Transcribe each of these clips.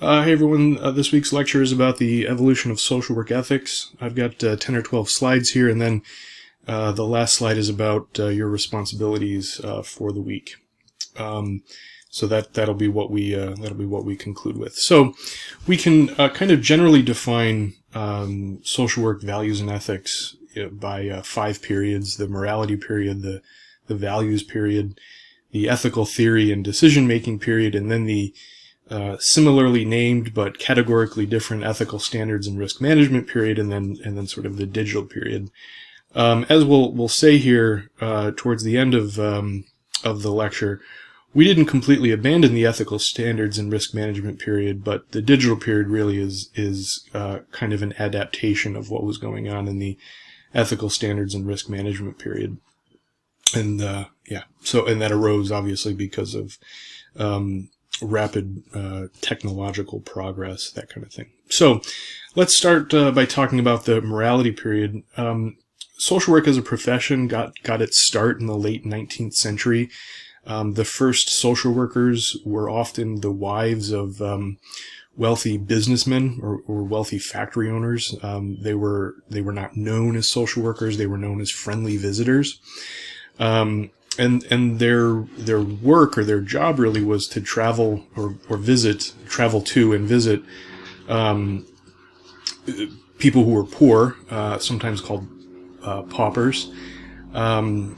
Hey everyone, this week's lecture is about the evolution of social work ethics. I've got 10 or 12 slides here, and then the last slide is about your responsibilities for the week. So that'll be what we conclude with. So we can kind of generally define social work values and ethics by 5 periods: the morality period, the values period, the ethical theory and decision-making period, and then the similarly named but categorically different ethical standards and risk management period, and then sort of the digital period. As we'll say here towards the end of the lecture, we didn't completely abandon the ethical standards and risk management period, but the digital period really is kind of an adaptation of what was going on in the ethical standards and risk management period. And and that arose obviously because of rapid technological progress, that kind of thing. So let's start by talking about the morality period. Social work as a profession got its start in the late 19th century. The first social workers were often the wives of wealthy businessmen or wealthy factory owners. They were not known as social workers; they were known as friendly visitors. And their work or their job really was to travel travel to and visit people who were poor, sometimes called paupers, and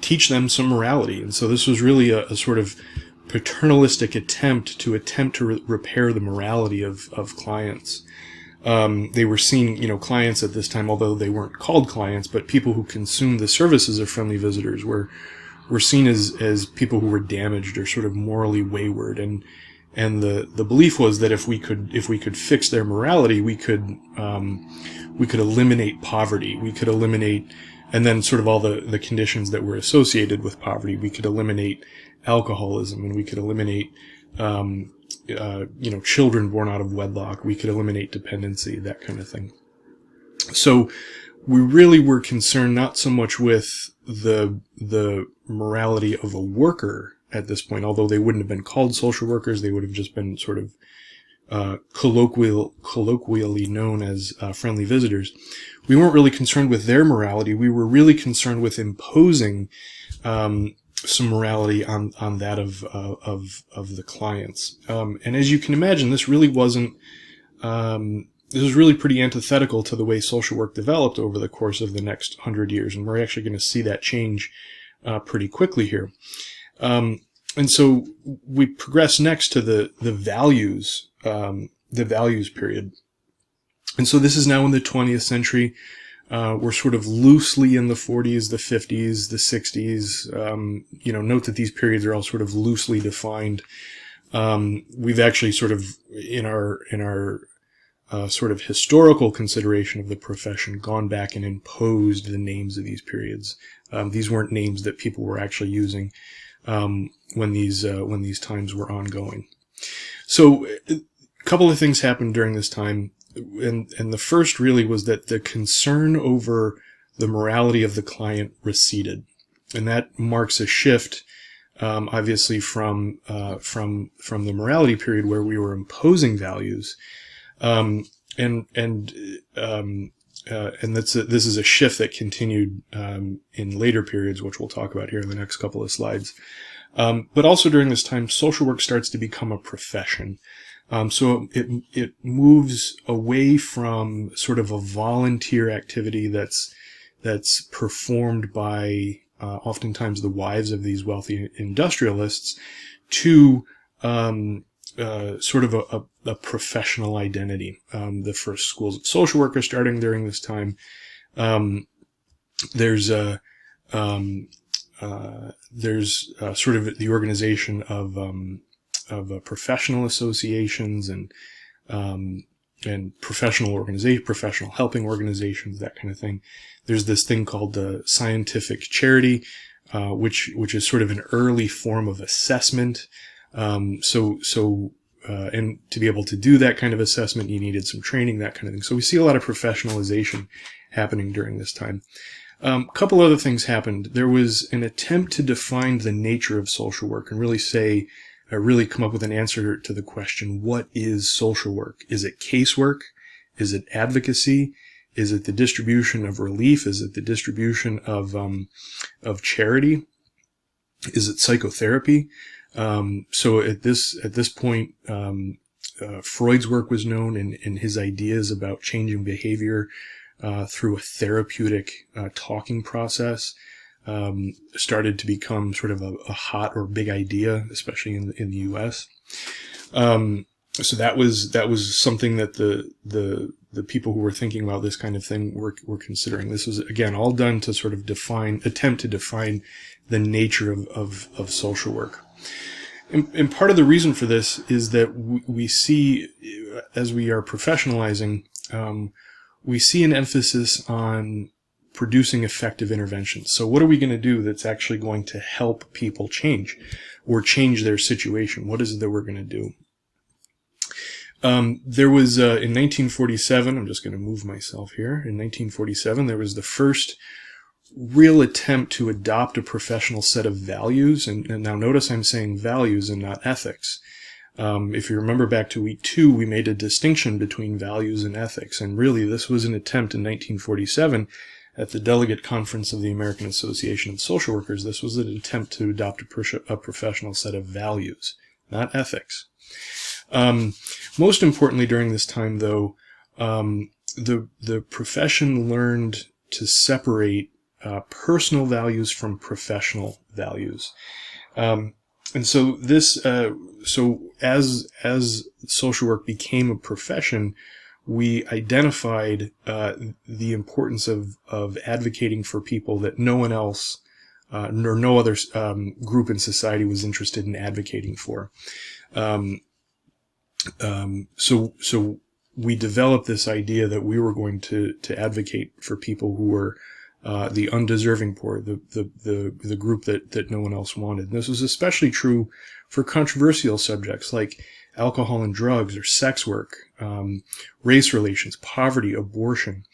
teach them some morality. And so this was really a sort of paternalistic attempt to repair the morality of clients. They were seen, clients at this time, although they weren't called clients, but people who consumed the services of friendly visitors were seen as people who were damaged or sort of morally wayward. And the belief was that if we could fix their morality, we could eliminate poverty. We could eliminate, and then sort of all the conditions that were associated with poverty. We could eliminate alcoholism, and we could eliminate children born out of wedlock. We could eliminate dependency, that kind of thing. So we really were concerned not so much with the morality of a worker at this point, although they wouldn't have been called social workers. They would have just been sort of colloquially known as friendly visitors. We weren't really concerned with their morality. We were really concerned with imposing some morality on that of the clients. And as you can imagine, this really wasn't, this was really pretty antithetical to the way social work developed over the course of the next 100 years. And we're actually going to see that change pretty quickly here. And so we progress next to the values period. And so this is now in the 20th century. We're sort of loosely in the 40s, the 50s, the 60s. Note that these periods are all sort of loosely defined. We've actually sort of, in our sort of historical consideration of the profession, gone back and imposed the names of these periods. These weren't names that people were actually using when these times were ongoing. So a couple of things happened during this time. And the first really was that the concern over the morality of the client receded, and that marks a shift, obviously from the morality period where we were imposing values, and this is a shift that continued in later periods, which we'll talk about here in the next couple of slides. But also during this time, social work starts to become a profession. So it moves away from sort of a volunteer activity that's performed by oftentimes the wives of these wealthy industrialists to sort of a professional identity. The first schools of social work are starting during this time. There's sort of the organization of professional associations and professional helping organizations, that kind of thing. There's this thing called the scientific charity, which is sort of an early form of assessment. And to be able to do that kind of assessment, you needed some training, that kind of thing. So we see a lot of professionalization happening during this time. A couple other things happened. There was an attempt to define the nature of social work and really say really come up with an answer to the question, what is social work? Is it casework? Is it advocacy? Is it the distribution of relief? Is it the distribution of charity? Is it psychotherapy? So at this point, Freud's work was known, and his ideas about changing behavior through a therapeutic talking process started to become sort of a hot or big idea, especially in the U.S. So that was something that the people who were thinking about this kind of thing were considering. This was, again, all done to sort of attempt to define the nature of social work. And part of the reason for this is that we see, as we are professionalizing, we see an emphasis on producing effective interventions. So what are we going to do that's actually going to help people change or change their situation? What is it that we're going to do? There was, in 1947, I'm just going to move myself here. In 1947, there was the first real attempt to adopt a professional set of values. And now notice I'm saying values and not ethics. If you remember back to week 2, we made a distinction between values and ethics. And really, this was an attempt in 1947 at the Delegate Conference of the American Association of Social Workers. This was an attempt to adopt a professional set of values, not ethics. Most importantly, during this time, though, the profession learned to separate personal values from professional values. And so this, so as social work became a profession, we identified the importance of advocating for people that no one else, nor no other group in society was interested in advocating for. So we developed this idea that we were going to advocate for people who were the undeserving poor, the group that no one else wanted. And this was especially true for controversial subjects like alcohol and drugs or sex work, race relations, poverty, abortion.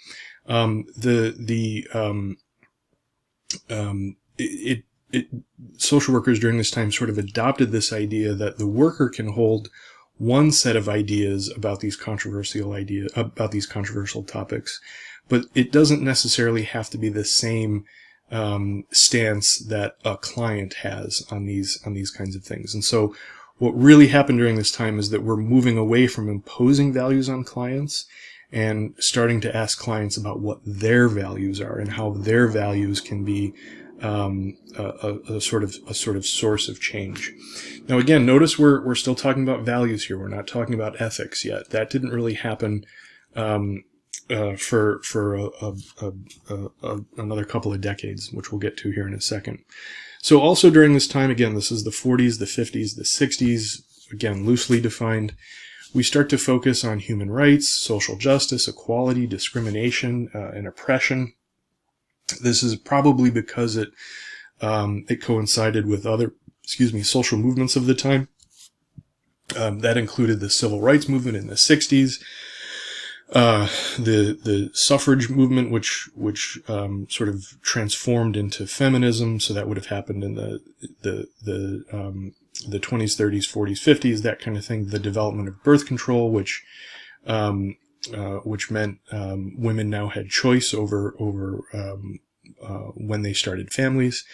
Social workers during this time sort of adopted this idea that the worker can hold one set of ideas about these controversial topics, but it doesn't necessarily have to be the same stance that a client has on these kinds of things. And so what really happened during this time is that we're moving away from imposing values on clients and starting to ask clients about what their values are and how their values can be a sort of source of change. Now, again, notice we're still talking about values here. We're not talking about ethics yet. That didn't really happen for another couple of decades, which we'll get to here in a second. So also during this time, again, this is the 40s, the 50s, the 60s, again, loosely defined, we start to focus on human rights, social justice, equality, discrimination, and oppression. This is probably because it coincided with other, social movements of the time. That included the civil rights movement in the 60s, the suffrage movement, which sort of transformed into feminism. So that would have happened in the 20s, 30s, 40s, 50s, that kind of thing. The development of birth control, which meant women now had choice over when they started families.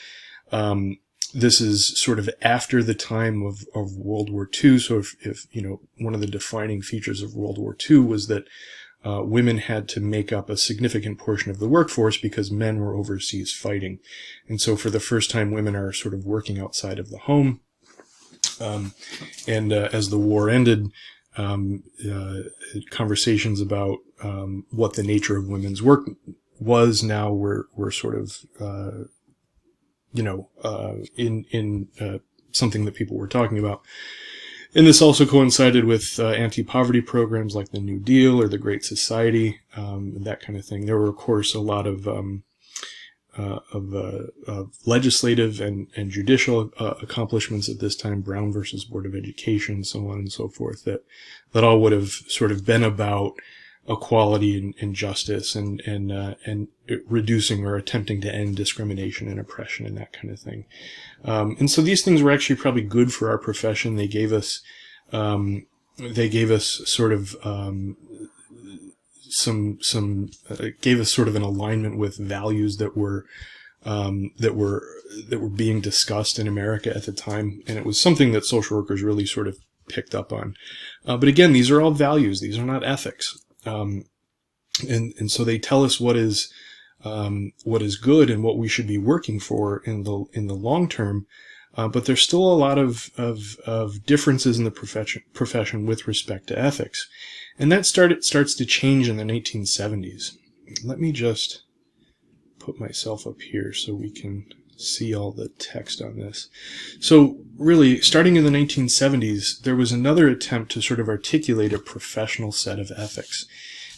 This is sort of after the time of World War II. So if one of the defining features of World War II was that women had to make up a significant portion of the workforce because men were overseas fighting. And so for the first time, women are sort of working outside of the home. As the war ended, conversations about what the nature of women's work was now were sort of in something that people were talking about. And this also coincided with anti-poverty programs like the New Deal or the Great Society, that kind of thing. There were, of course, a lot of legislative and judicial accomplishments at this time, Brown versus Board of Education, so on and so forth, that all would have sort of been about equality and justice and reducing or attempting to end discrimination and oppression and that kind of thing. And so these things were actually probably good for our profession. They gave us sort of gave us sort of an alignment with values that were being discussed in America at the time, and it was something that social workers really sort of picked up on. But again, these are all values; these are not ethics, and so they tell us what is good and what we should be working for in the long term. But there's still a lot of differences in the profession with respect to ethics, and that starts to change in the 1970s. Let me just put myself up here so we can see all the text on this. So really, starting in the 1970s, there was another attempt to sort of articulate a professional set of ethics.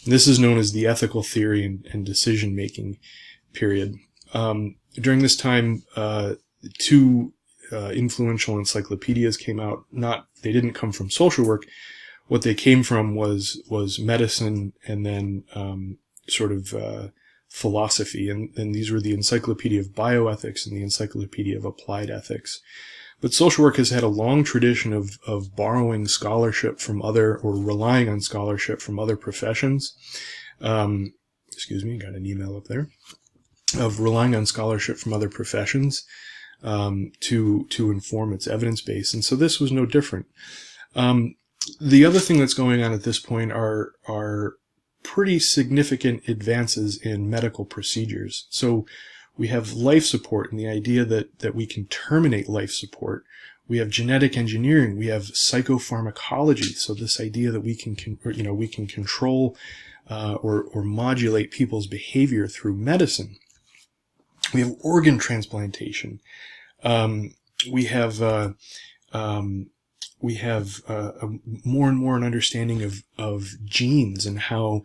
And this is known as the ethical theory and decision-making period. During this time, two influential encyclopedias came out. They didn't come from social work. What they came from was medicine and then philosophy, and these were the Encyclopedia of Bioethics and the Encyclopedia of Applied Ethics. But social work has had a long tradition of borrowing scholarship from or relying on scholarship from other professions. Excuse me, got an email up there. Of relying on scholarship from other professions to inform its evidence base, and so this was no different. The other thing that's going on at this point are pretty significant advances in medical procedures. So we have life support and the idea that we can terminate life support. We have genetic engineering. We have psychopharmacology. So this idea that we can control or modulate people's behavior through medicine. We have organ transplantation. We have more and more an understanding of genes and how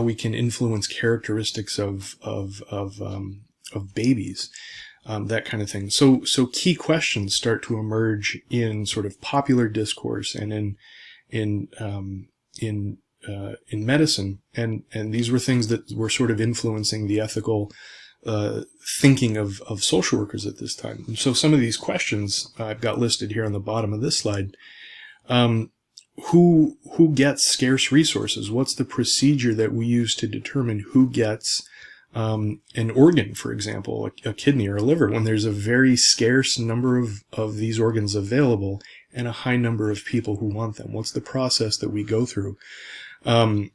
we can influence characteristics of babies, that kind of thing. So key questions start to emerge in sort of popular discourse and in medicine, and these were things that were sort of influencing the ethical thinking of social workers at this time. And so some of these questions I've got listed here on the bottom of this slide. Who gets scarce resources? What's the procedure that we use to determine who gets an organ, for example, a kidney or a liver, when there's a very scarce number of these organs available and a high number of people who want them? What's the process that we go through to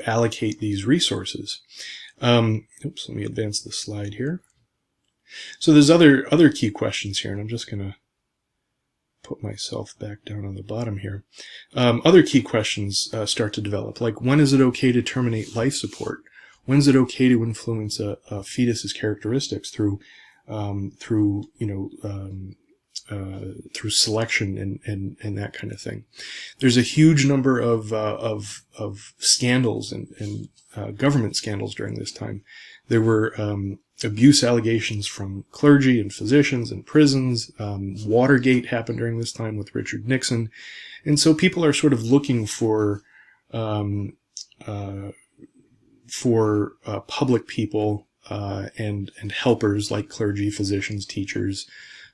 allocate these resources? Oops, let me advance the slide here. So there's other key questions here, and I'm just going to put myself back down on the bottom here. Other key questions start to develop, like when is it okay to terminate life support? When is it okay to influence a fetus's characteristics through selection and that kind of thing? There's a huge number of scandals and government scandals during this time. There were abuse allegations from clergy and physicians and prisons. Watergate happened during this time with Richard Nixon. And so people are sort of looking for public people and helpers like clergy, physicians, teachers,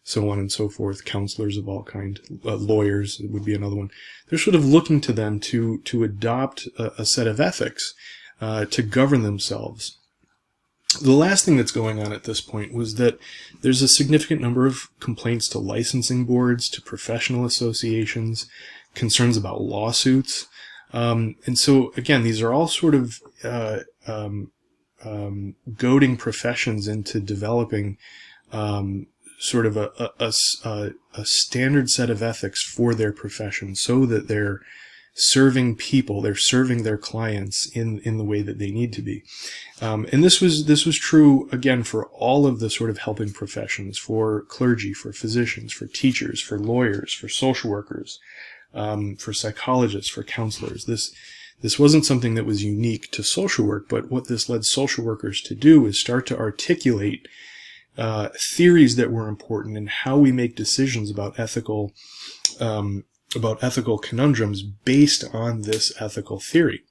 so on and so forth, counselors of all kind, lawyers would be another one. They're sort of looking to them to adopt a set of ethics to govern themselves. The last thing that's going on at this point was that there's a significant number of complaints to licensing boards, to professional associations, concerns about lawsuits. And so, again, these are all sort of goading professions into developing sort of a standard set of ethics for their profession, so that they're serving people, they're serving their clients in the way that they need to be. And this was true, again, for all of the sort of helping professions, for clergy, for physicians, for teachers, for lawyers, for social workers, for psychologists, for counselors. This wasn't something that was unique to social work, but what this led social workers to do is start to articulate theories that were important in how we make decisions about ethical ethical conundrums based on this ethical theory.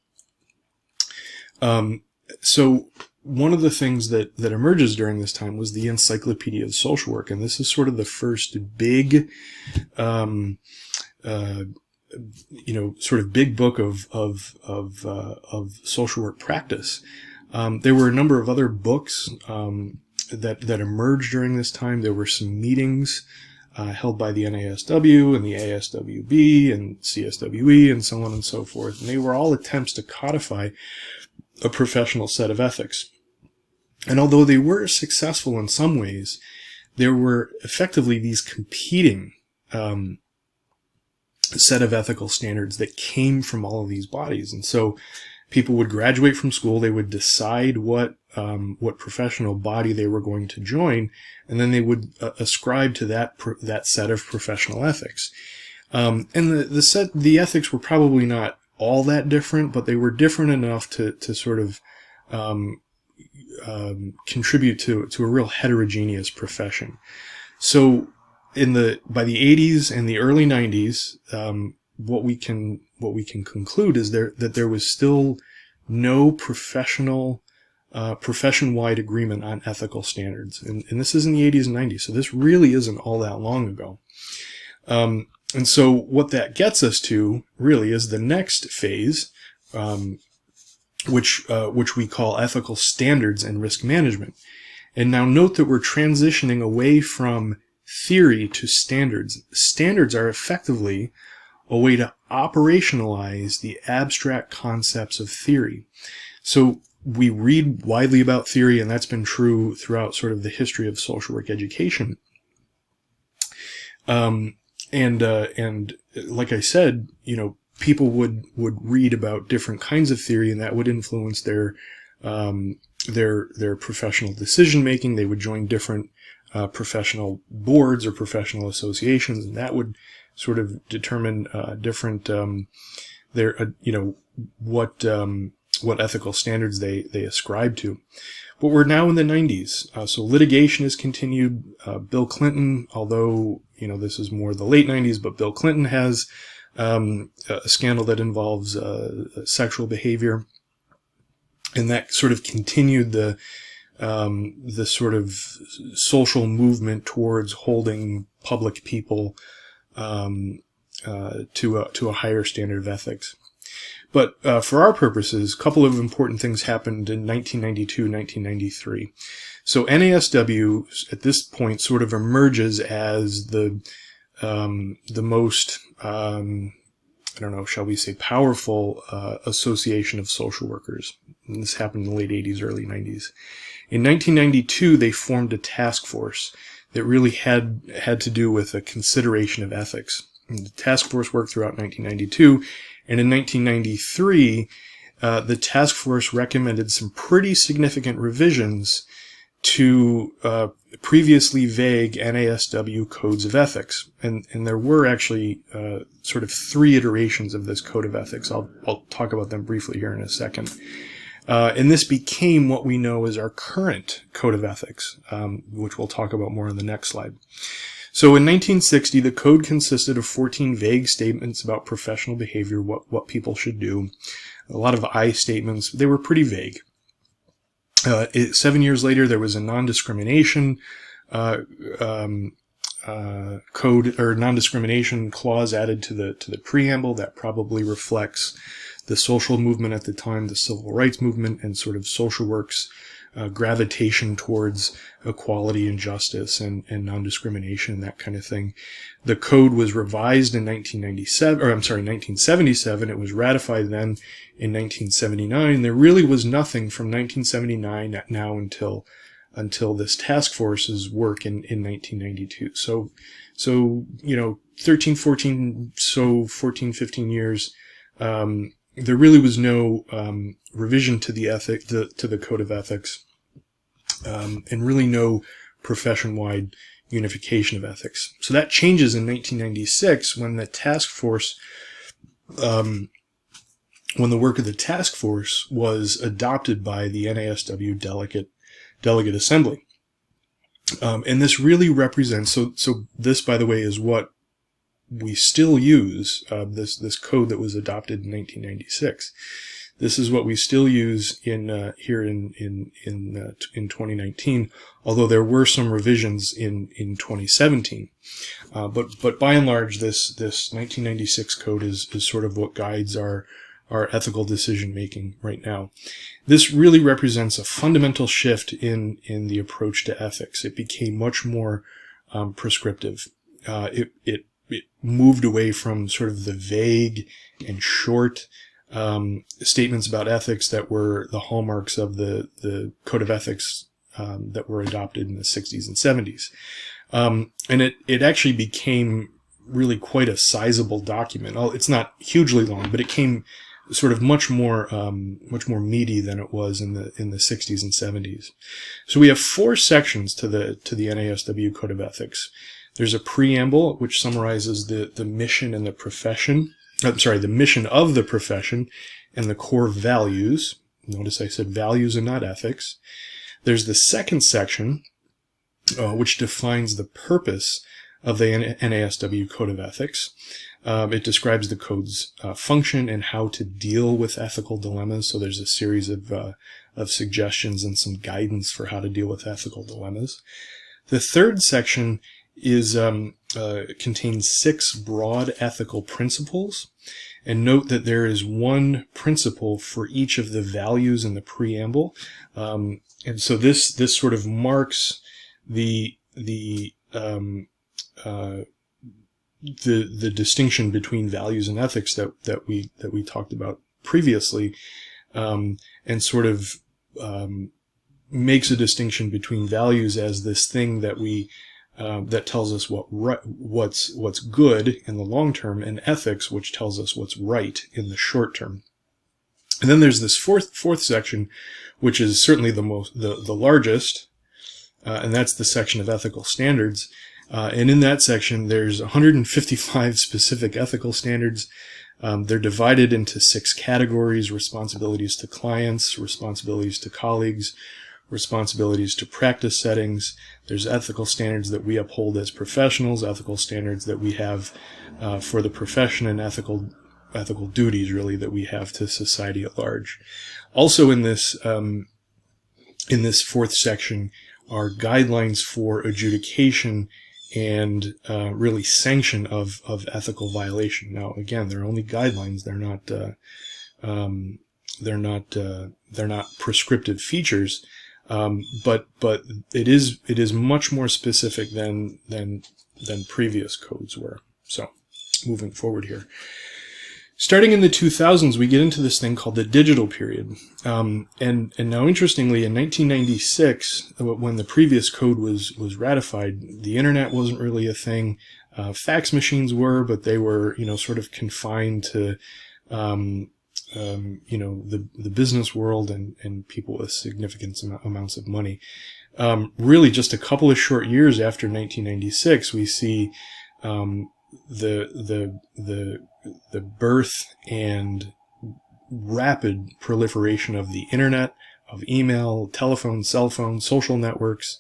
So one of the things that emerges during this time was the Encyclopedia of Social Work, and this is sort of the first big, sort of big book of social work practice. There were a number of other books that emerged during this time. There were some meetings held by the NASW and the ASWB and CSWE and so on and so forth, and they were all attempts to codify a professional set of ethics. And although they were successful in some ways, there were effectively these competing set of ethical standards that came from all of these bodies. And so people would graduate from school, they would decide what professional body they were going to join, and then they would ascribe to that set of professional ethics. And the ethics were probably not all that different, but they were different enough to sort of contribute to a real heterogeneous profession. So by the 80s and the early 90s, what we can conclude is that there was still no profession-wide agreement on ethical standards, and this is in the 80s and 90s. So this really isn't all that long ago. And so what that gets us to really is the next phase, which we call ethical standards and risk management. And now note that we're transitioning away from theory to standards. Standards are effectively a way to operationalize the abstract concepts of theory. So we read widely about theory, and that's been true throughout sort of the history of social work education. And like I said, people would read about different kinds of theory, and that would influence their professional decision making. They would join different professional boards or professional associations, and that would sort of determine different what ethical standards they ascribe to. But we're now in the 90s, so litigation has continued. Bill Clinton, although this is more the late 90s, but Bill Clinton has a scandal that involves sexual behavior, and that sort of continued the sort of social movement towards holding public people to a higher standard of ethics. But for our purposes, a couple of important things happened in 1992, 1993. So NASW at this point sort of emerges as the most shall we say powerful association of social workers. And this happened in the late 80s, early 90s. In 1992, they formed a task force that really had to do with a consideration of ethics. And the task force worked throughout 1992, and in 1993, the task force recommended some pretty significant revisions to previously vague NASW codes of ethics. And there were actually sort of 3 iterations of this code of ethics. I'll talk about them briefly here in a second. And this became what we know as our current code of ethics, which we'll talk about more on the next slide. So in 1960, the code consisted of 14 vague statements about professional behavior, what people should do. A lot of I statements. They were pretty vague. 7 years later, there was a non-discrimination code or non-discrimination clause added to the preamble that probably reflects the social movement at the time, the civil rights movement, and sort of social work's gravitation towards equality and justice and non-discrimination, that kind of thing. The code was revised in 1977. It was ratified then in 1979. There really was nothing from 1979 now until this task force's work in 1992. So 14, 15 years, there really was no revision to the code of ethics, and really no profession-wide unification of ethics. So that changes in 1996 when the task force, when the work of the task force was adopted by the NASW Delegate Assembly. And this really represents, so this, by the way, is what we still use this code that was adopted in 1996. This is what we still use in here in 2019, although there were some revisions in 2017. But by and large, this 1996 code is sort of what guides our ethical decision making right now. This really represents a fundamental shift in the approach to ethics. It became much more prescriptive. It moved away from sort of the vague and short statements about ethics that were the hallmarks of the code of ethics that were adopted in the 60s and 70s. And it actually became really quite a sizable document. It's not hugely long, but it came sort of much more meaty than it was in the 60s and 70s. So we have 4 sections to the NASW Code of Ethics. There's a preamble which summarizes the mission and the profession. The mission of the profession and the core values. Notice I said values and not ethics. There's the second section, which defines the purpose of the NASW Code of Ethics. It describes the code's function and how to deal with ethical dilemmas. So there's a series of suggestions and some guidance for how to deal with ethical dilemmas. The third section contains 6 broad ethical principles. And note that there is one principle for each of the values in the preamble. And so this sort of marks the distinction between values and ethics that we talked about previously, and sort of makes a distinction between values as this thing that that tells us what's good in the long term, and ethics, which tells us what's right in the short term. And then there's this fourth section, which is certainly the largest, and that's the section of ethical standards. And in that section, there's 155 specific ethical standards. They're divided into 6 categories: responsibilities to clients, responsibilities to colleagues, responsibilities to practice settings. There's ethical standards that we uphold as professionals, ethical standards that we have for the profession, and ethical duties, really, that we have to society at large. Also in this fourth section are guidelines for adjudication and really sanction of ethical violation. Now, again, they're only guidelines. They're not prescriptive features. But it is much more specific than previous codes were. So, moving forward here. Starting in the 2000s, we get into this thing called the digital period. And now, interestingly, in 1996, when the previous code was ratified, the internet wasn't really a thing. Fax machines were, but they were, sort of confined to, the business world and people with significant amounts of money. Really, just a couple of short years after 1996, we see the birth and rapid proliferation of the internet, of email, telephone, cell phone, social networks,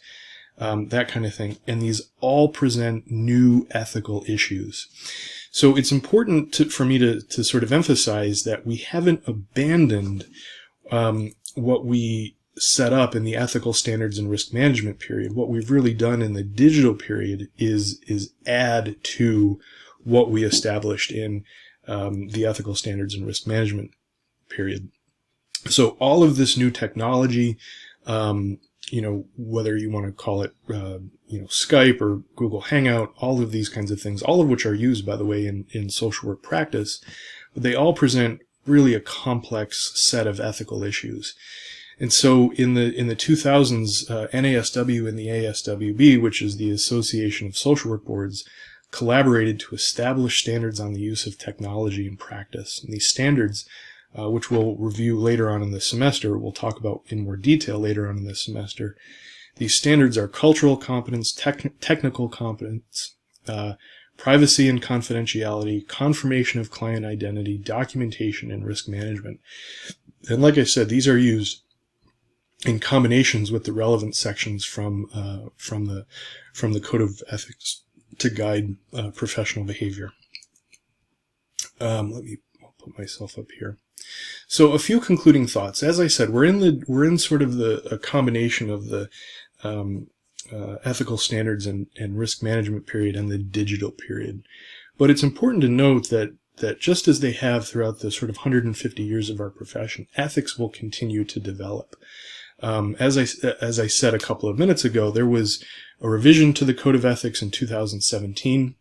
that kind of thing. And these all present new ethical issues. So it's important for me to sort of emphasize that we haven't abandoned what we set up in the ethical standards and risk management period. What we've really done in the digital period is add to what we established in the ethical standards and risk management period. So all of this new technology, whether you want to call it, Skype or Google Hangout, all of these kinds of things, all of which are used, by the way, in social work practice, but they all present really a complex set of ethical issues. And so in the 2000s, NASW and the ASWB, which is the Association of Social Work Boards, collaborated to establish standards on the use of technology in practice. And these standards, which we'll review later on in the semester, we'll talk about in more detail later on in the semester. These standards are cultural competence, technical competence, privacy and confidentiality, confirmation of client identity, documentation, and risk management. And like I said, these are used in combinations with the relevant sections from the Code of Ethics to guide professional behavior. I'll put myself up here. So a few concluding thoughts. As I said, we're in sort of a combination of the ethical standards and risk management period and the digital period. But it's important to note that just as they have throughout the sort of 150 years of our profession, ethics will continue to develop. As I said a couple of minutes ago, there was a revision to the Code of Ethics in 2017,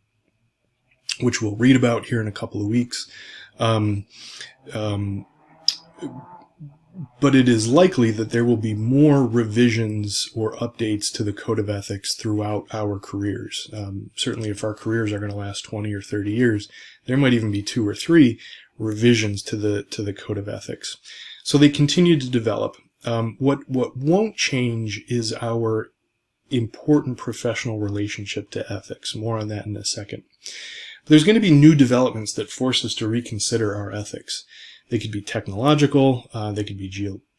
which we'll read about here in a couple of weeks. But it is likely that there will be more revisions or updates to the Code of Ethics throughout our careers. Certainly if our careers are going to last 20 or 30 years, there might even be 2 or 3 revisions to the Code of Ethics. So they continue to develop. What won't change is our important professional relationship to ethics. More on that in a second. There's going to be new developments that force us to reconsider our ethics. They could be technological, they could be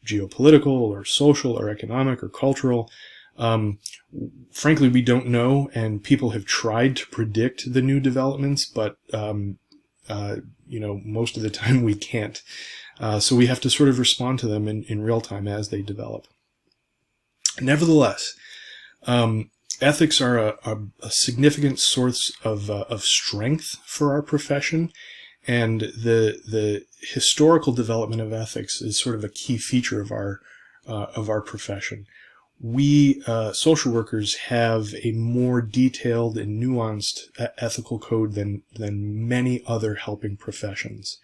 geopolitical or social or economic or cultural. Frankly, we don't know, and people have tried to predict the new developments, but most of the time we can't. So we have to sort of respond to them in real time as they develop. Nevertheless, ethics are a significant source of strength for our profession, and the historical development of ethics is sort of a key feature of our profession. We social workers have a more detailed and nuanced ethical code than many other helping professions.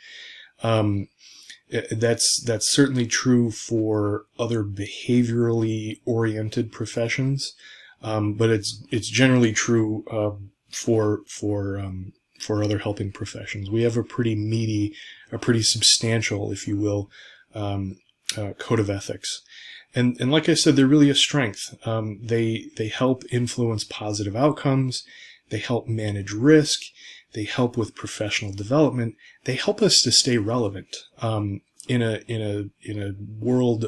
That's certainly true for other behaviorally oriented professions, but it's generally true for other helping professions. We have a pretty meaty, a pretty substantial, if you will, code of ethics. And like I said, they're really a strength. They help influence positive outcomes. They help manage risk. They help with professional development. They help us to stay relevant in a world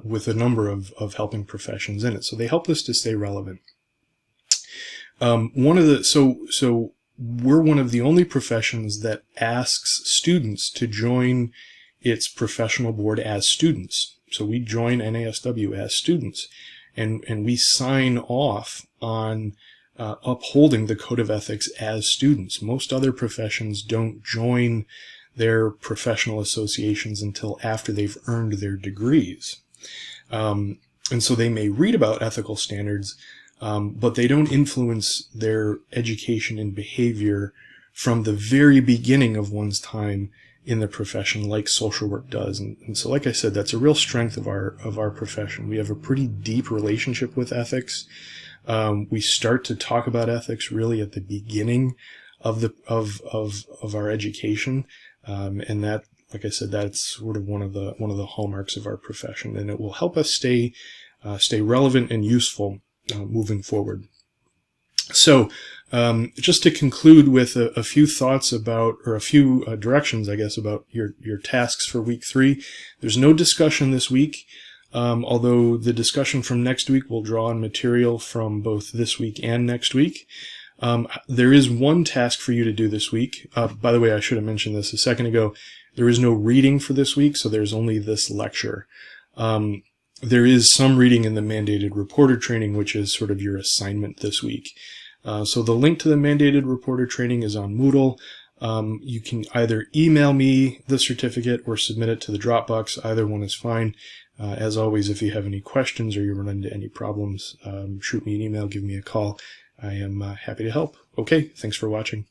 with a number of helping professions in it. So they help us to stay relevant. So we're one of the only professions that asks students to join its professional board as students. So we join NASW as students, and we sign off on upholding the Code of Ethics as students. Most other professions don't join their professional associations until after they've earned their degrees. And so they may read about ethical standards, but they don't influence their education and behavior from the very beginning of one's time in the profession, like social work does. And so, like I said, that's a real strength of our profession. We have a pretty deep relationship with ethics. We start to talk about ethics really at the beginning of our education, and that, like I said, that's sort of one of the hallmarks of our profession, and it will help us stay relevant and useful moving forward. So, just to conclude with a few thoughts about, or a few directions, I guess, about your tasks for week 3. There's no discussion this week, although the discussion from next week will draw on material from both this week and next week. There is one task for you to do this week. By the way, I should have mentioned this a second ago. There is no reading for this week, so there's only this lecture. There is some reading in the mandated reporter training, which is sort of your assignment this week. So the link to the mandated reporter training is on Moodle. You can either email me the certificate or submit it to the Dropbox. Either one is fine. As always, if you have any questions or you run into any problems, shoot me an email, give me a call. I am happy to help. Okay, thanks for watching.